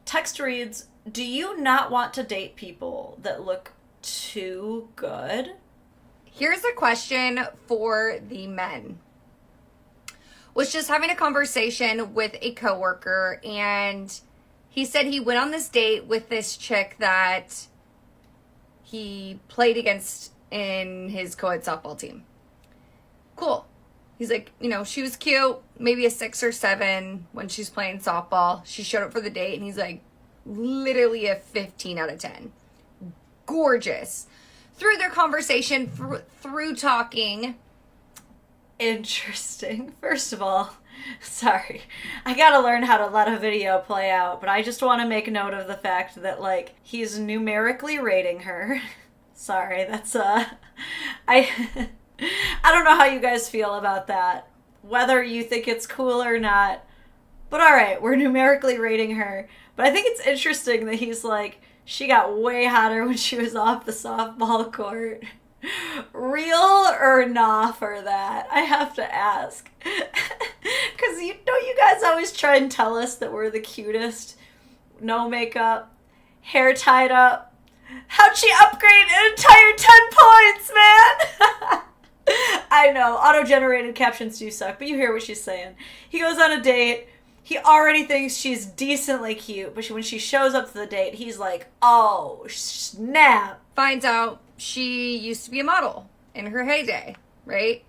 Text reads, do you not want to date people that look too good? Here's a question for the men. Was just having a conversation with a coworker, and he said he went on this date with this chick that he played against in his co-ed softball team. Cool. He's like, you know, she was cute, maybe a 6 or 7 when she's playing softball. She showed up for the date, and he's like, literally a 15 out of 10. Gorgeous. Through their conversation, through talking. Interesting. First of all, sorry, I gotta learn how to let a video play out, but I just want to make note of the fact that, like, he's numerically rating her. Sorry, that's, I don't know how you guys feel about that, whether you think it's cool or not, but alright, we're numerically rating her. But I think it's interesting that he's like, she got way hotter when she was off the softball court. Real or nah for that? I have to ask. Because don't you guys always try and tell us that we're the cutest? No makeup, hair tied up. How'd she upgrade an entire 10 points, man? I know, auto-generated captions do suck, but you hear what she's saying. He goes on a date. He already thinks she's decently cute, but when she shows up to the date, he's like, oh, snap. Finds out she used to be a model in her heyday, right?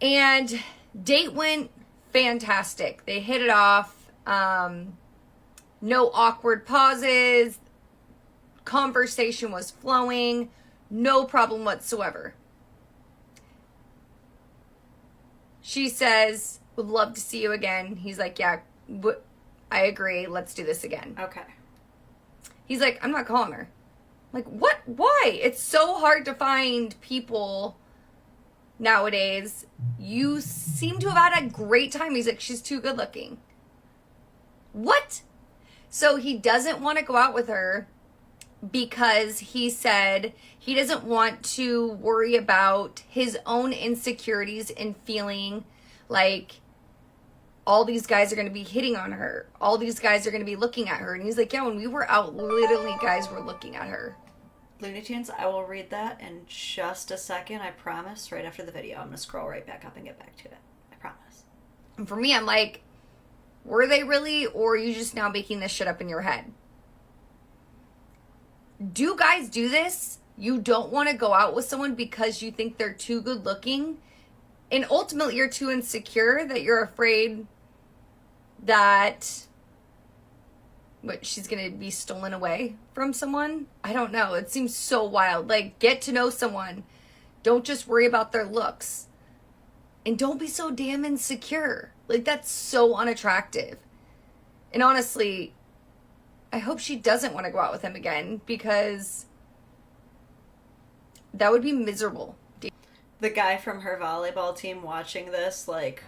And date went fantastic. They hit it off. No awkward pauses. Conversation was flowing. No problem whatsoever. She says, would love to see you again. He's like, yeah, I agree. Let's do this again. Okay. He's like, I'm not calling her. I'm like, what? Why? It's so hard to find people nowadays. You seem to have had a great time. He's like, she's too good looking. What? So he doesn't want to go out with her because he said he doesn't want to worry about his own insecurities and feeling like all these guys are going to be hitting on her. All these guys are going to be looking at her. And he's like, yeah, when we were out, literally guys were looking at her. Looney Tunes, I will read that in just a second, I promise, right after the video. I'm going to scroll right back up and get back to it. I promise. And for me, I'm like, were they really, or are you just now making this shit up in your head? Do guys do this? You don't want to go out with someone because you think they're too good looking, and ultimately you're too insecure that you're afraid that she's going to be stolen away from someone? I don't know. It seems so wild. Like, get to know someone. Don't just worry about their looks. And don't be so damn insecure. Like, that's so unattractive. And honestly, I hope she doesn't want to go out with him again, because that would be miserable. The guy from her volleyball team watching this, like...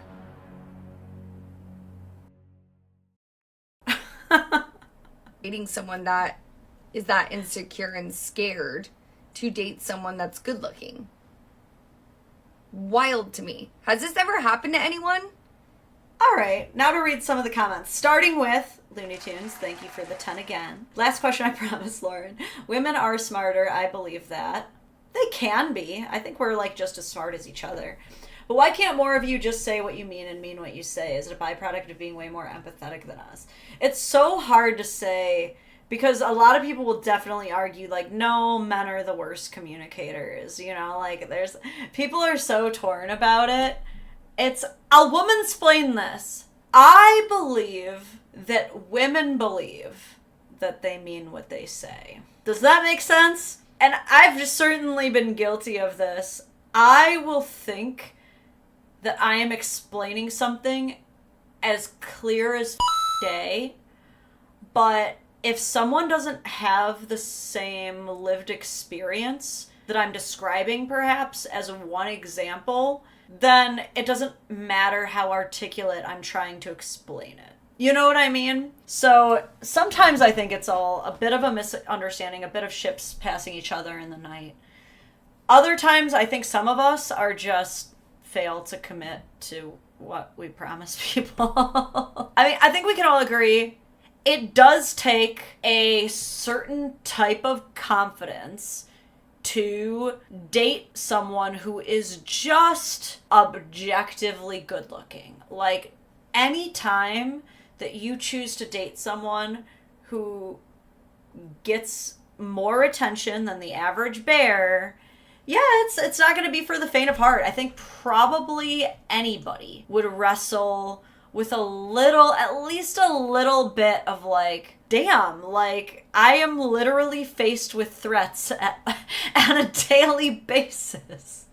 Dating someone that is that insecure and scared to date someone that's good looking. Wild to me. Has this ever happened to anyone? All right, now to read some of the comments. Starting with Looney Tunes, thank you for the 10 again. Last question, I promise, Lauren. Women are smarter, I believe that. They can be. I think we're like just as smart as each other. But why can't more of you just say what you mean and mean what you say? Is it a byproduct of being way more empathetic than us? It's so hard to say, because a lot of people will definitely argue, like, no, men are the worst communicators. You know, like, people are so torn about it. I'll woman-splain this. I believe that women believe that they mean what they say. Does that make sense? And I've just certainly been guilty of this. I will think that I am explaining something as clear as day, but if someone doesn't have the same lived experience that I'm describing, perhaps, as one example, then it doesn't matter how articulate I'm trying to explain it. You know what I mean? So sometimes I think it's all a bit of a misunderstanding, a bit of ships passing each other in the night. Other times I think some of us are just fail to commit to what we promise people. I mean, I think we can all agree it does take a certain type of confidence to date someone who is just objectively good looking. Like, any time that you choose to date someone who gets more attention than the average bear, yeah, it's not going to be for the faint of heart. I think probably anybody would wrestle with at least a little bit of like, damn, like, I am literally faced with threats on a daily basis,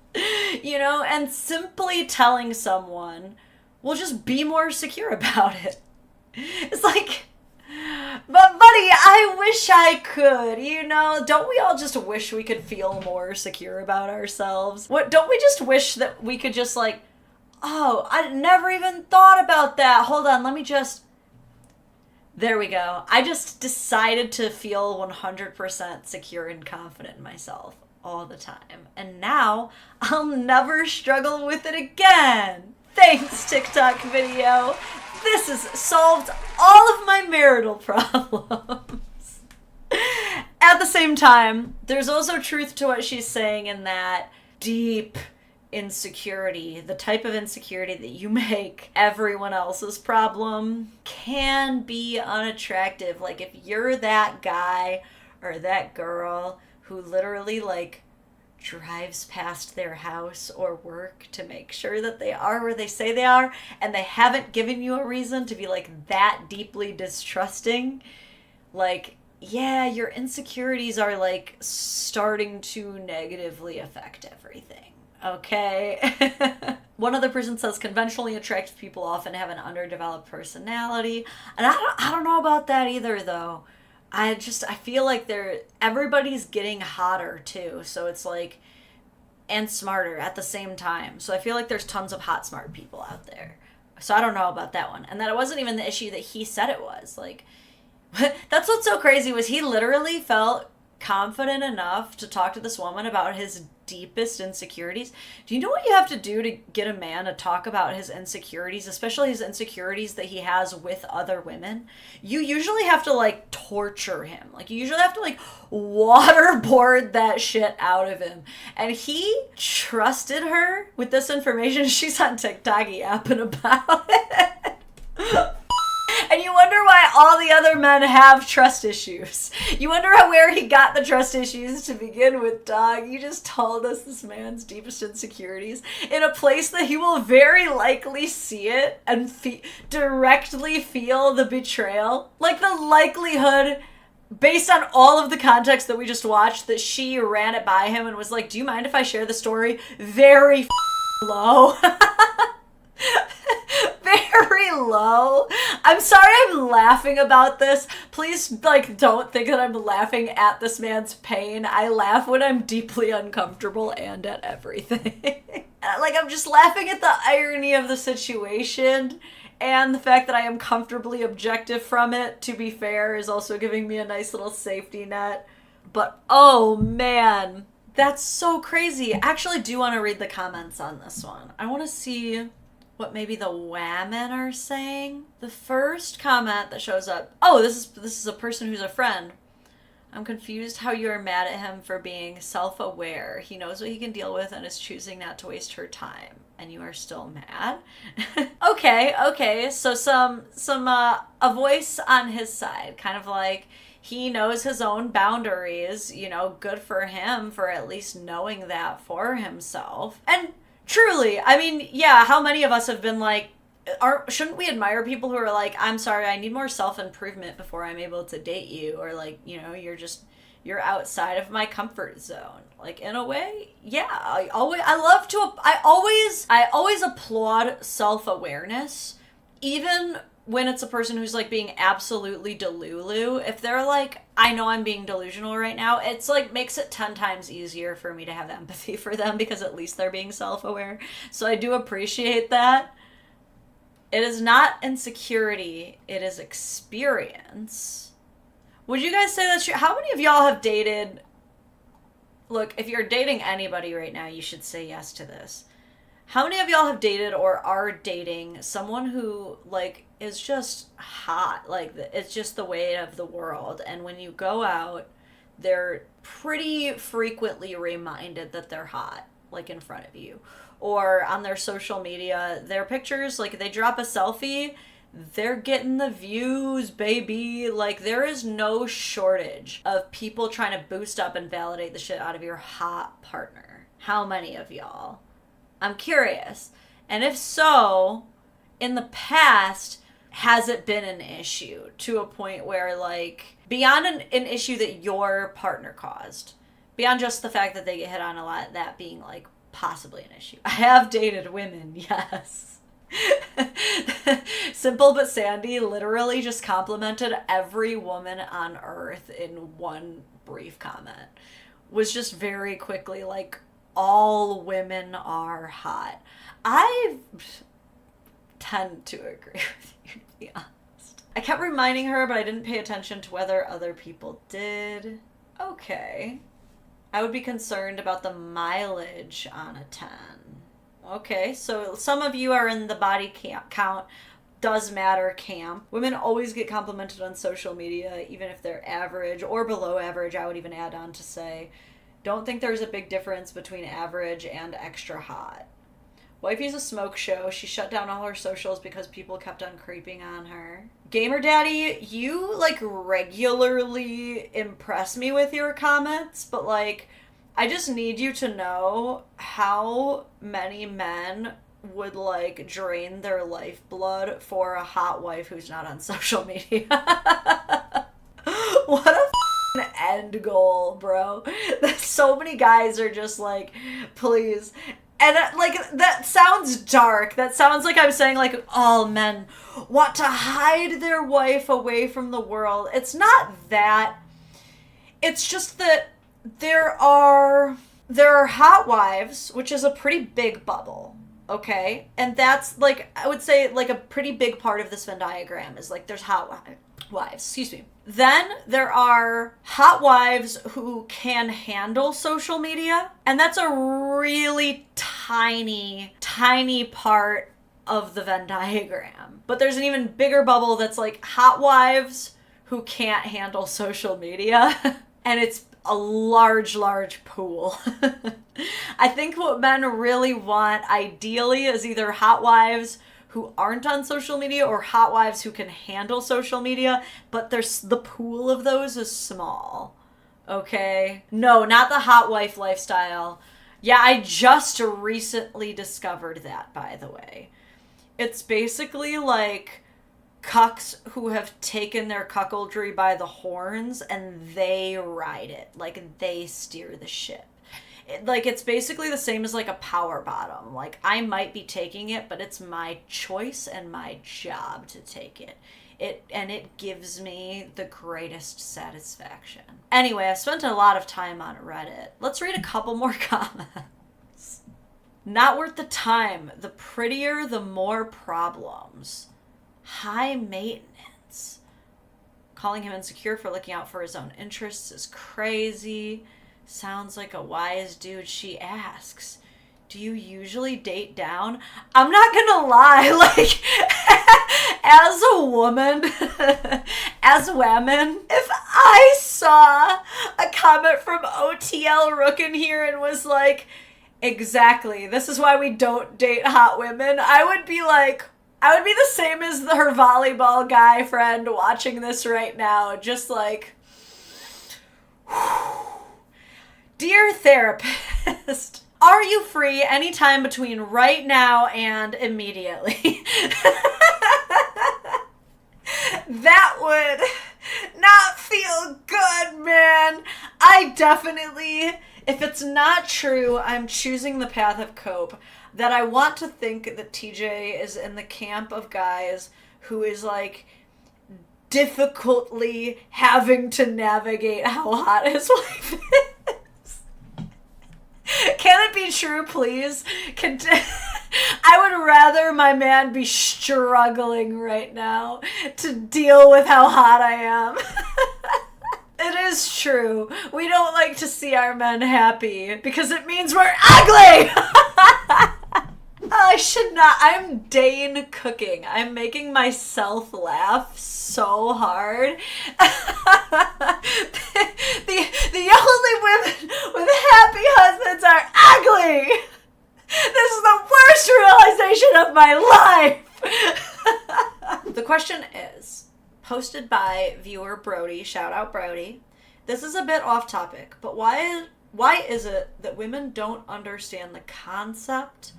you know, and simply telling someone will just be more secure about it. It's like, but buddy, I wish I could, you know? Don't we all just wish we could feel more secure about ourselves? Don't we just wish that we could just like, oh, I never even thought about that. Hold on, there we go. I just decided to feel 100% secure and confident in myself all the time. And now I'll never struggle with it again. Thanks, TikTok video. This has solved all of my marital problems. At the same time, there's also truth to what she's saying in that deep insecurity, the type of insecurity that you make everyone else's problem, can be unattractive. Like, if you're that guy or that girl who literally, like, drives past their house or work to make sure that they are where they say they are, and they haven't given you a reason to be like that deeply distrusting, like, yeah, your insecurities are like starting to negatively affect everything. Okay. One other person says conventionally attractive people often have an underdeveloped personality, and I don't know about that either though. I feel like everybody's getting hotter too. So it's like, and smarter at the same time. So I feel like there's tons of hot, smart people out there. So I don't know about that one. And that it wasn't even the issue that he said it was. Like, that's what's so crazy was he literally felt confident enough to talk to this woman about his deepest insecurities. Do you know what you have to do to get a man to talk about his insecurities, especially his insecurities that he has with other women? You usually have to like torture him. Like, you usually have to like waterboard that shit out of him. And he trusted her with this information. She's on TikTok yapping about it. And you wonder why all the other men have trust issues. You wonder where he got the trust issues to begin with, dog. You just told us this man's deepest insecurities in a place that he will very likely see it and directly feel the betrayal. Like, the likelihood, based on all of the context that we just watched, that she ran it by him and was like, do you mind if I share the story? Very low. Very low. I'm sorry I'm laughing about this. Please, like, don't think that I'm laughing at this man's pain. I laugh when I'm deeply uncomfortable and at everything. Like, I'm just laughing at the irony of the situation, and the fact that I am comfortably objective from it, to be fair, is also giving me a nice little safety net. But, oh man, that's so crazy. I actually do want to read the comments on this one. I want to see what maybe the women are saying. The first comment that shows up, oh, this is a person who's a friend. I'm confused how you are mad at him for being self-aware. He knows what he can deal with and is choosing not to waste her time. And you are still mad? Okay. So a voice on his side, kind of like, he knows his own boundaries, you know, good for him for at least knowing that for himself. And truly, I mean, yeah, how many of us have been like, shouldn't we admire people who are like, I'm sorry, I need more self-improvement before I'm able to date you, or like, you know, you're outside of my comfort zone. Like, in a way, yeah, I always applaud self-awareness, even when it's a person who's like being absolutely delulu. If they're like, I know I'm being delusional right now, it's like makes it 10 times easier for me to have empathy for them, because at least they're being self-aware. So I do appreciate that. It is not insecurity, it is experience. Would you guys say that's true? How many of y'all have dated? Look, if you're dating anybody right now, you should say yes to this. How many of y'all have dated or are dating someone who, like, is just hot? Like, it's just the way of the world. And when you go out, they're pretty frequently reminded that they're hot, like, in front of you. Or on their social media, their pictures, like, they drop a selfie, they're getting the views, baby. Like, there is no shortage of people trying to boost up and validate the shit out of your hot partner. How many of y'all? I'm curious. And if so, in the past, has it been an issue to a point where, like, beyond an issue that your partner caused, beyond just the fact that they get hit on a lot, that being, like, possibly an issue? I have dated women, yes. Simple but Sandy literally just complimented every woman on earth in one brief comment. Was just very quickly like, all women are hot. I tend to agree with you, to be honest. I kept reminding her, but I didn't pay attention to whether other people did. Okay. I would be concerned about the mileage on a 10. Okay, so some of you are in the body count does matter camp. Women always get complimented on social media, even if they're average or below average. I would even add on to say, don't think there's a big difference between average and extra hot. Wifey's a smoke show. She shut down all her socials because people kept on creeping on her. Gamer Daddy, you, like, regularly impress me with your comments, but, like, I just need you to know how many men would, like, drain their lifeblood for a hot wife who's not on social media. What a end goal, bro. So many guys are just like, please. And like, that sounds dark. That sounds like I'm saying, like, all men want to hide their wife away from the world. It's not that. It's just that there are hot wives, which is a pretty big bubble, okay? And that's, like, I would say, like, a pretty big part of this Venn diagram is, like, there's hot wives, excuse me. Then there are hot wives who can handle social media, and that's a really tiny part of the Venn diagram. But there's an even bigger bubble that's, like, hot wives who can't handle social media, and it's a large pool. I think what men really want, ideally, is either hot wives who aren't on social media or hot wives who can handle social media, but the pool of those is small. Okay? No, not the hot wife lifestyle. Yeah, I just recently discovered that, by the way. It's basically like cucks who have taken their cuckoldry by the horns and they ride it. Like, they steer the ship. It's basically the same as, like, a power bottom. Like, I might be taking it, but it's my choice and my job to take it. It gives me the greatest satisfaction. Anyway, I've spent a lot of time on Reddit. Let's read a couple more comments. Not worth the time. The prettier, the more problems. High maintenance. Calling him insecure for looking out for his own interests is crazy. Sounds like a wise dude. She asks, do you usually date down? I'm not gonna lie, like, as a woman, as women, if I saw a comment from OTL Rook in here and was like, exactly, this is why we don't date hot women, I would be the same as her volleyball guy friend watching this right now, just like, dear therapist, are you free anytime between right now and immediately? That would not feel good, man. I definitely, if it's not true, I'm choosing the path of cope. That I want to think that TJ is in the camp of guys who is, like, difficultly having to navigate how hot his wife is. Can it be true, please? I would rather my man be struggling right now to deal with how hot I am. It is true. We don't like to see our men happy because it means we're ugly. I should not. I'm Dane cooking. I'm making myself laugh so hard. The only women with happy husbands are ugly. This is the worst realization of my life. The question is posted by viewer Brody. Shout out Brody. This is a bit off topic, but why is it that women don't understand the concept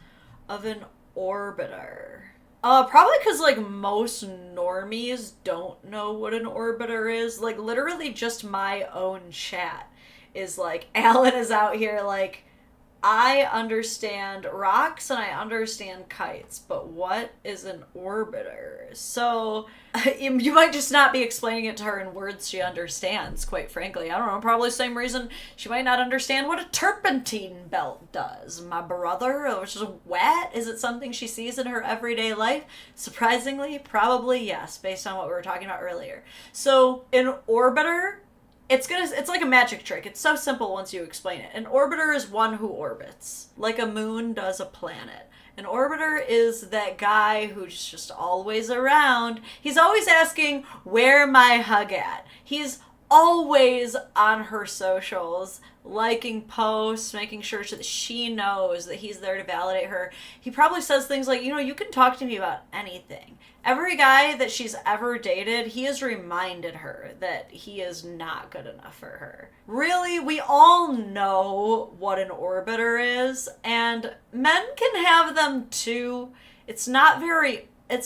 of an orbiter? Probably because, like, most normies don't know what an orbiter is. Like, literally just my own chat is like, Alan is out here like, I understand rocks and I understand kites, but what is an orbiter? So you might just not be explaining it to her in words she understands, quite frankly. I don't know, probably the same reason she might not understand what a turpentine belt does. My brother, it was just wet. Is it something she sees in her everyday life? Surprisingly, probably yes, based on what we were talking about earlier. So an orbiter, it's like a magic trick. It's so simple once you explain it. An orbiter is one who orbits, like a moon does a planet. An orbiter is that guy who's just always around. He's always asking, where my hug at? He's always on her socials, liking posts, making sure that she knows that he's there to validate her. He probably says things like, you can talk to me about anything. Every guy that she's ever dated, he has reminded her that he is not good enough for her. Really, we all know what an orbiter is, and men can have them too. It's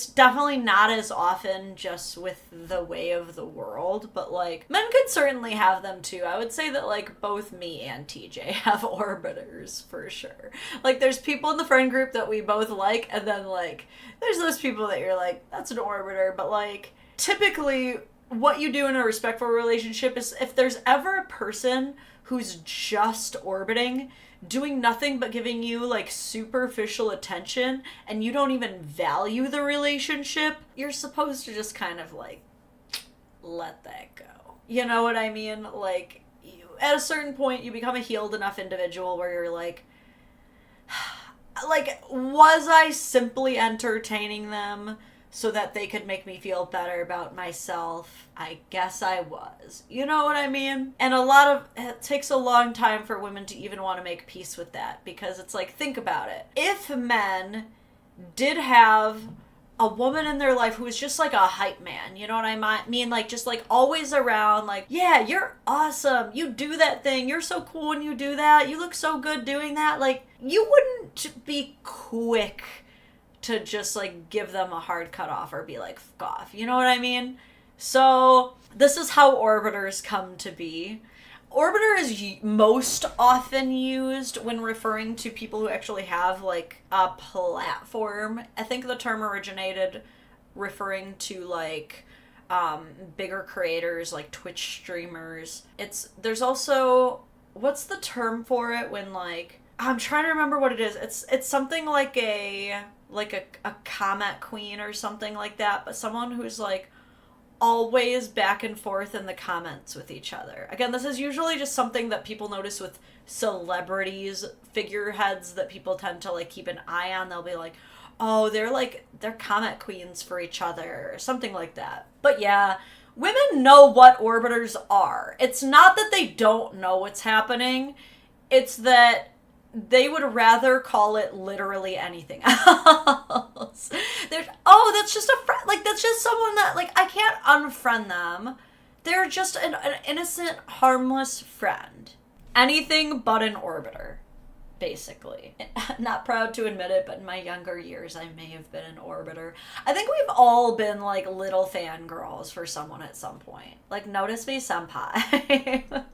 definitely not as often just with the way of the world, but, like, men could certainly have them too. I would say that, like, both me and TJ have orbiters, for sure. Like, there's people in the friend group that we both like, and then, like, there's those people that you're like, that's an orbiter, but, like, typically what you do in a respectful relationship is if there's ever a person who's just orbiting, doing nothing but giving you, like, superficial attention, and you don't even value the relationship, you're supposed to just kind of, like, let that go. You know what I mean? Like, at a certain point, you become a healed enough individual where you're like, was I simply entertaining them so that they could make me feel better about myself? I guess I was. You know what I mean? And it takes a long time for women to even want to make peace with that, because it's like, think about it. If men did have a woman in their life who was just like a hype man, you know what I mean? Like, just like always around, like, yeah, you're awesome. You do that thing. You're so cool when you do that. You look so good doing that. Like, you wouldn't be quick to just, like, give them a hard cutoff or be like, fuck off. You know what I mean? So this is how orbiters come to be. Orbiter is most often used when referring to people who actually have, like, a platform. I think the term originated referring to, like, bigger creators, like Twitch streamers. There's also, what's the term for it when, like, I'm trying to remember what it is. It's something like a comment queen or something like that, but someone who's, like, always back and forth in the comments with each other. Again, this is usually just something that people notice with celebrities, figureheads that people tend to, like, keep an eye on. They'll be like, oh, they're comment queens for each other, or something like that. But yeah, women know what orbiters are. It's not that they don't know what's happening. It's that they would rather call it literally anything else. That's just a friend. Like, that's just someone that, like, I can't unfriend them. They're just an innocent, harmless friend. Anything but an orbiter, basically. Not proud to admit it, but in my younger years, I may have been an orbiter. I think we've all been, like, little fangirls for someone at some point. Like, notice me, senpai.